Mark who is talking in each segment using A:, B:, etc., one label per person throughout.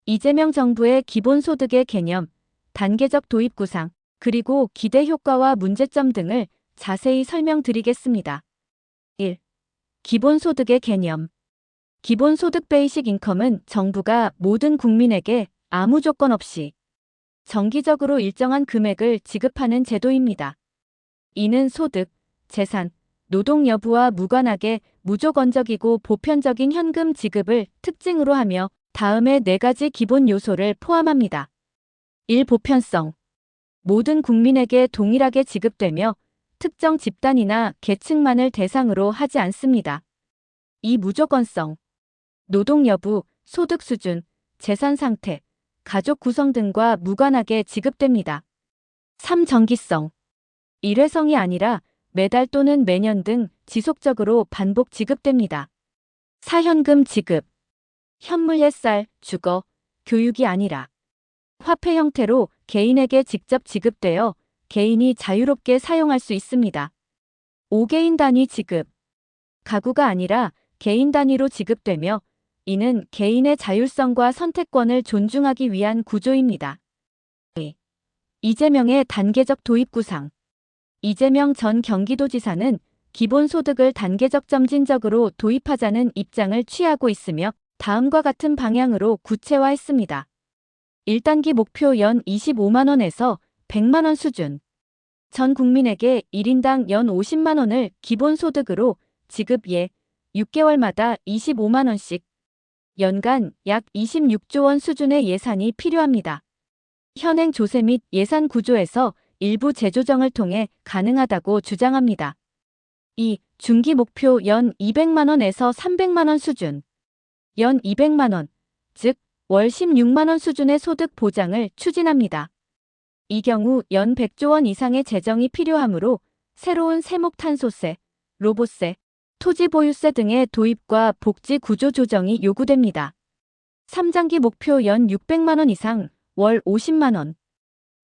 A: 이재명 정부의 기본소득의 개념, 단계적 도입 구상, 그리고 기대 효과와 문제점 등을 자세히 설명드리겠습니다. 1. 기본소득의 개념. 기본소득 베이식 인컴은 정부가 모든 국민에게 아무 조건 없이 정기적으로 일정한 금액을 지급하는 제도입니다. 이는 소득, 재산, 노동 여부와 무관하게 무조건적이고 보편적인 현금 지급을 특징으로 하며 다음의 4가지 기본 요소를 포함합니다. 1. 보편성. 모든 국민에게 동일하게 지급되며 특정 집단이나 계층만을 대상으로 하지 않습니다. 2. 무조건성. 노동 여부, 소득 수준, 재산 상태, 가족 구성 등과 무관하게 지급됩니다. 3. 정기성. 일회성이 아니라 매달 또는 매년 등 지속적으로 반복 지급됩니다. 4. 현금 지급. 현물 햇살, 주거, 교육이 아니라 화폐 형태로 개인에게 직접 지급되어 개인이 자유롭게 사용할 수 있습니다. 5. 개인 단위 지급. 가구가 아니라 개인 단위로 지급되며 이는 개인의 자율성과 선택권을 존중하기 위한 구조입니다. 이재명의 단계적 도입 구상. 이재명 전 경기도지사는 기본소득을 단계적 점진적으로 도입하자는 입장을 취하고 있으며 다음과 같은 방향으로 구체화했습니다. 1단기 목표 연 25만원에서 100만원 수준. 전 국민에게 1인당 연 50만원을 기본소득으로 지급 예 6개월마다 25만원씩 연간 약 26조 원 수준의 예산이 필요합니다. 현행 조세 및 예산 구조에서 일부 재조정을 통해 가능하다고 주장합니다. 2. 중기 목표 연 200만원에서 300만원 수준. 연 200만원, 즉 월 16만원 수준의 소득 보장을 추진합니다. 이 경우 연 100조 원 이상의 재정이 필요하므로 새로운 세목탄소세, 로보세, 토지보유세 등의 도입과 복지 구조 조정이 요구됩니다. 3장기 목표 연 600만원 이상, 월 50만원.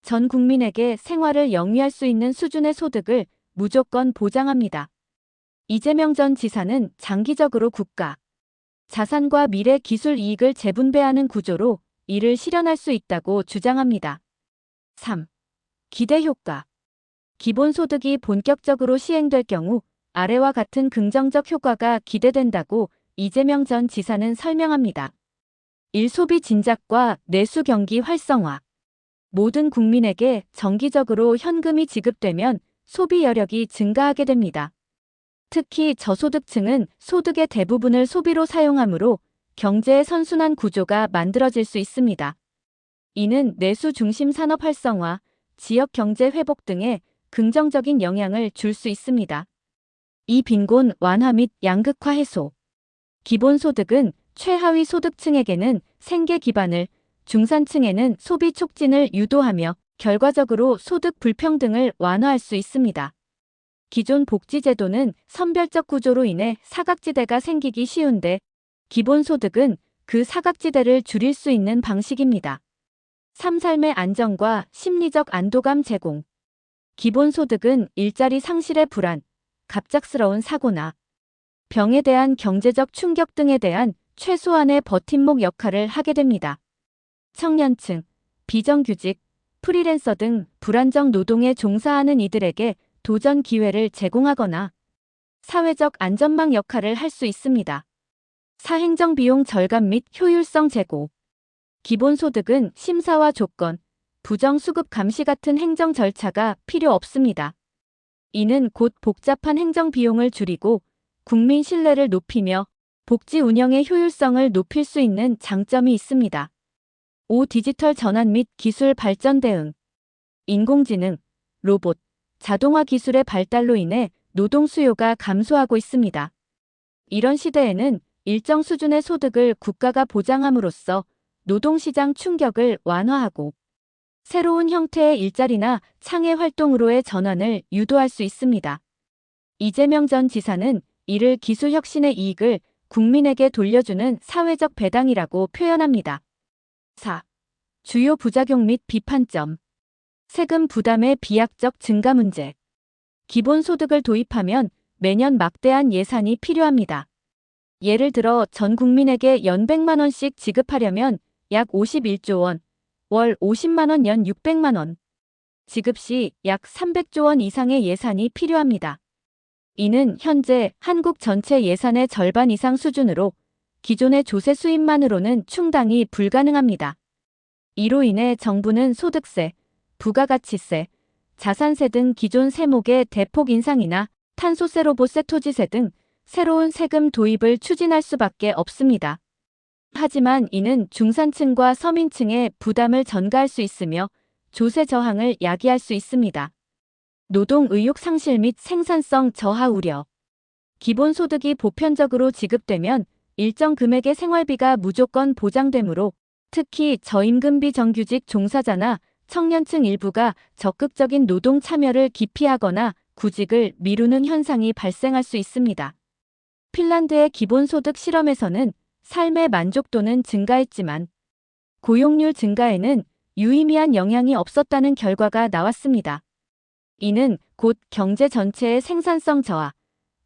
A: 전 국민에게 생활을 영위할 수 있는 수준의 소득을 무조건 보장합니다. 이재명 전 지사는 장기적으로 국가, 자산과 미래 기술 이익을 재분배하는 구조로 이를 실현할 수 있다고 주장합니다. 3. 기대 효과. 기본소득이 본격적으로 시행될 경우 아래와 같은 긍정적 효과가 기대된다고 이재명 전 지사는 설명합니다. 1. 소비 진작과 내수 경기 활성화. 모든 국민에게 정기적으로 현금이 지급되면 소비 여력이 증가하게 됩니다. 특히 저소득층은 소득의 대부분을 소비로 사용하므로 경제의 선순환 구조가 만들어질 수 있습니다. 이는 내수 중심 산업 활성화, 지역 경제 회복 등에 긍정적인 영향을 줄 수 있습니다. 이 빈곤 완화 및 양극화 해소. 기본소득은 최하위 소득층에게는 생계 기반을, 중산층에는 소비 촉진을 유도하며 결과적으로 소득 불평등을 완화할 수 있습니다. 기존 복지제도는 선별적 구조로 인해 사각지대가 생기기 쉬운데 기본소득은 그 사각지대를 줄일 수 있는 방식입니다. 3. 삶의 안정과 심리적 안도감 제공. 기본소득은 일자리 상실의 불안, 갑작스러운 사고나 병에 대한 경제적 충격 등에 대한 최소한의 버팀목 역할을 하게 됩니다. 청년층, 비정규직, 프리랜서 등 불안정 노동에 종사하는 이들에게 도전 기회를 제공하거나 사회적 안전망 역할을 할 수 있습니다. 4. 행정비용 절감 및 효율성 제고. 기본소득은 심사와 조건, 부정수급 감시 같은 행정 절차가 필요 없습니다. 이는 곧 복잡한 행정비용을 줄이고 국민 신뢰를 높이며 복지 운영의 효율성을 높일 수 있는 장점이 있습니다. 5. 디지털 전환 및 기술 발전 대응. 인공지능, 로봇, 자동화 기술의 발달로 인해 노동 수요가 감소하고 있습니다. 이런 시대에는 일정 수준의 소득을 국가가 보장함으로써 노동시장 충격을 완화하고 새로운 형태의 일자리나 창의 활동으로의 전환을 유도할 수 있습니다. 이재명 전 지사는 이를 기술혁신의 이익을 국민에게 돌려주는 사회적 배당이라고 표현합니다. 4. 주요 부작용 및 비판점. 세금 부담의 비약적 증가 문제. 기본소득을 도입하면 매년 막대한 예산이 필요합니다. 예를 들어 전 국민에게 연 100만 원씩 지급하려면 약 51조 원, 월 50만 원, 연 600만 원. 지급 시 약 300조 원 이상의 예산이 필요합니다. 이는 현재 한국 전체 예산의 절반 이상 수준으로 기존의 조세 수입만으로는 충당이 불가능합니다. 이로 인해 정부는 소득세, 부가가치세, 자산세 등 기존 세목의 대폭 인상이나 탄소세, 로봇세, 토지세 등 새로운 세금 도입을 추진할 수밖에 없습니다. 하지만 이는 중산층과 서민층의 부담을 전가할 수 있으며 조세 저항을 야기할 수 있습니다. 노동 의욕 상실 및 생산성 저하 우려. 기본소득이 보편적으로 지급되면 일정 금액의 생활비가 무조건 보장되므로 특히 저임금 비정규직 종사자나 청년층 일부가 적극적인 노동 참여를 기피하거나 구직을 미루는 현상이 발생할 수 있습니다. 핀란드의 기본소득 실험에서는 삶의 만족도는 증가했지만 고용률 증가에는 유의미한 영향이 없었다는 결과가 나왔습니다. 이는 곧 경제 전체의 생산성 저하,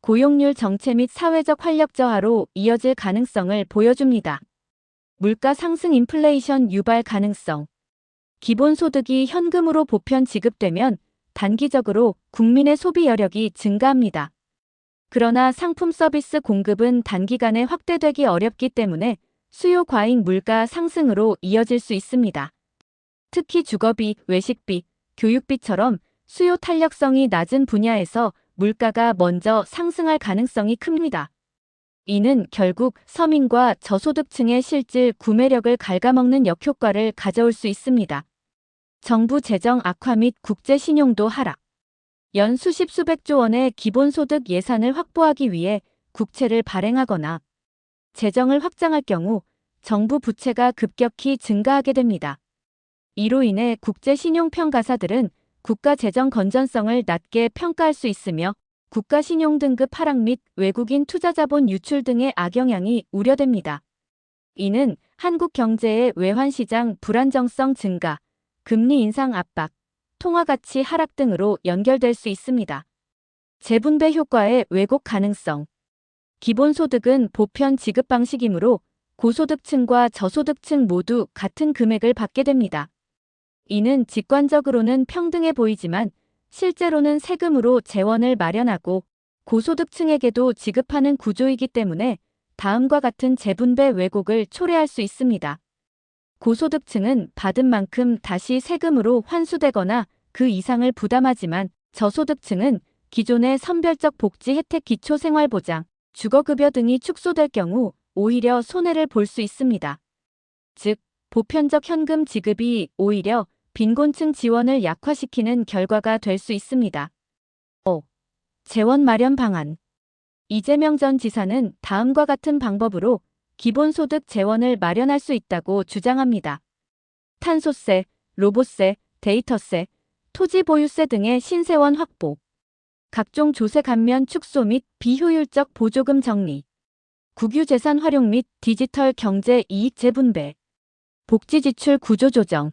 A: 고용률 정체 및 사회적 활력 저하로 이어질 가능성을 보여줍니다. 물가 상승 인플레이션 유발 가능성. 기본소득이 현금으로 보편 지급되면 단기적으로 국민의 소비 여력이 증가합니다. 그러나 상품 서비스 공급은 단기간에 확대되기 어렵기 때문에 수요 과잉 물가 상승으로 이어질 수 있습니다. 특히 주거비, 외식비, 교육비처럼 수요 탄력성이 낮은 분야에서 물가가 먼저 상승할 가능성이 큽니다. 이는 결국 서민과 저소득층의 실질 구매력을 갉아먹는 역효과를 가져올 수 있습니다. 정부 재정 악화 및 국제 신용도 하락. 연 수십 수백조 원의 기본소득 예산을 확보하기 위해 국채를 발행하거나 재정을 확장할 경우 정부 부채가 급격히 증가하게 됩니다. 이로 인해 국제 신용평가사들은 국가 재정 건전성을 낮게 평가할 수 있으며 국가 신용 등급 하락 및 외국인 투자 자본 유출 등의 악영향이 우려됩니다. 이는 한국 경제의 외환시장 불안정성 증가, 금리 인상 압박, 통화 가치 하락 등으로 연결될 수 있습니다. 재분배 효과의 왜곡 가능성. 기본소득은 보편 지급 방식이므로 고소득층과 저소득층 모두 같은 금액을 받게 됩니다. 이는 직관적으로는 평등해 보이지만 실제로는 세금으로 재원을 마련하고 고소득층에게도 지급하는 구조이기 때문에 다음과 같은 재분배 왜곡을 초래할 수 있습니다. 고소득층은 받은 만큼 다시 세금으로 환수되거나 그 이상을 부담하지만 저소득층은 기존의 선별적 복지 혜택 기초생활보장, 주거급여 등이 축소될 경우 오히려 손해를 볼 수 있습니다. 즉, 보편적 현금 지급이 오히려 빈곤층 지원을 약화시키는 결과가 될 수 있습니다. 5. 재원 마련 방안. 이재명 전 지사는 다음과 같은 방법으로 기본소득 재원을 마련할 수 있다고 주장합니다. 탄소세, 로봇세, 데이터세, 토지 보유세 등의 신세원 확보. 각종 조세 감면 축소 및 비효율적 보조금 정리. 국유재산 활용 및 디지털 경제 이익 재분배. 복지 지출 구조 조정.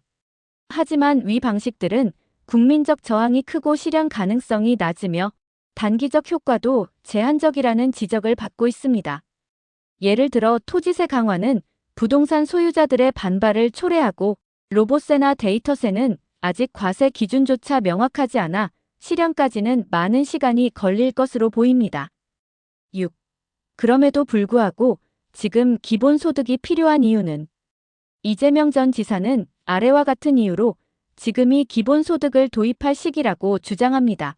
A: 하지만 위 방식들은 국민적 저항이 크고 실현 가능성이 낮으며 단기적 효과도 제한적이라는 지적을 받고 있습니다. 예를 들어 토지세 강화는 부동산 소유자들의 반발을 초래하고 로봇세나 데이터세는 아직 과세 기준조차 명확하지 않아 실현까지는 많은 시간이 걸릴 것으로 보입니다. 6. 그럼에도 불구하고 지금 기본소득이 필요한 이유는 이재명 전 지사는 아래와 같은 이유로 지금이 기본소득을 도입할 시기라고 주장합니다.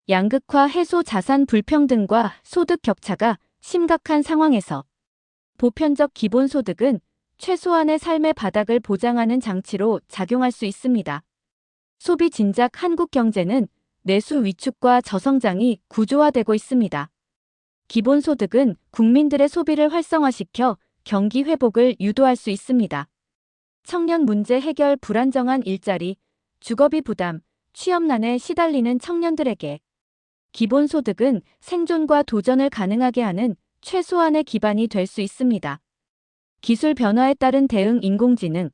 A: 양극화 해소 자산 불평등과 소득 격차가 심각한 상황에서 보편적 기본소득은 최소한의 삶의 바닥을 보장하는 장치로 작용할 수 있습니다. 소비 진작 한국 경제는 내수 위축과 저성장이 구조화되고 있습니다. 기본소득은 국민들의 소비를 활성화시켜 경기 회복을 유도할 수 있습니다. 청년 문제 해결, 불안정한 일자리, 주거비 부담, 취업난에 시달리는 청년들에게 기본소득은 생존과 도전을 가능하게 하는 최소한의 기반이 될 수 있습니다. 기술 변화에 따른 대응, 인공지능,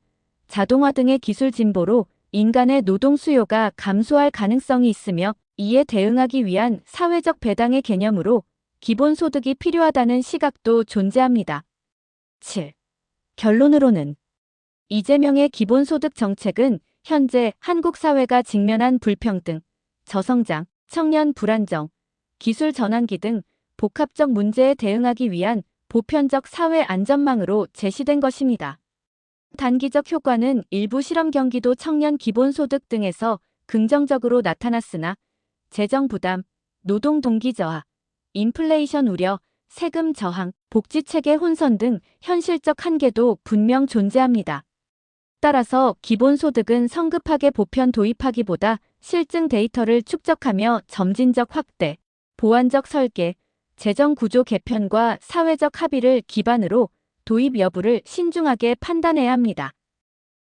A: 자동화 등의 기술 진보로 인간의 노동 수요가 감소할 가능성이 있으며 이에 대응하기 위한 사회적 배당의 개념으로 기본소득이 필요하다는 시각도 존재합니다. 7. 결론으로는 이재명의 기본소득 정책은 현재 한국 사회가 직면한 불평등, 저성장, 청년 불안정, 기술 전환기 등 복합적 문제에 대응하기 위한 보편적 사회 안전망으로 제시된 것입니다. 단기적 효과는 일부 실험 경기도 청년 기본소득 등에서 긍정적으로 나타났으나 재정 부담, 노동 동기 저하, 인플레이션 우려, 세금 저항, 복지체계 혼선 등 현실적 한계도 분명 존재합니다. 따라서 기본소득은 성급하게 보편 도입하기보다 실증 데이터를 축적하며 점진적 확대, 보완적 설계, 재정 구조 개편과 사회적 합의를 기반으로 도입 여부를 신중하게 판단해야 합니다.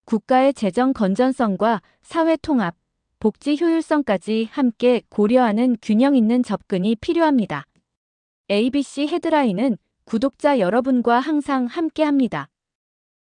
A: 국가의 재정 건전성과 사회 통합, 복지 효율성까지 함께 고려하는 균형 있는 접근이 필요합니다. ABC 헤드라인은 구독자 여러분과 항상 함께합니다.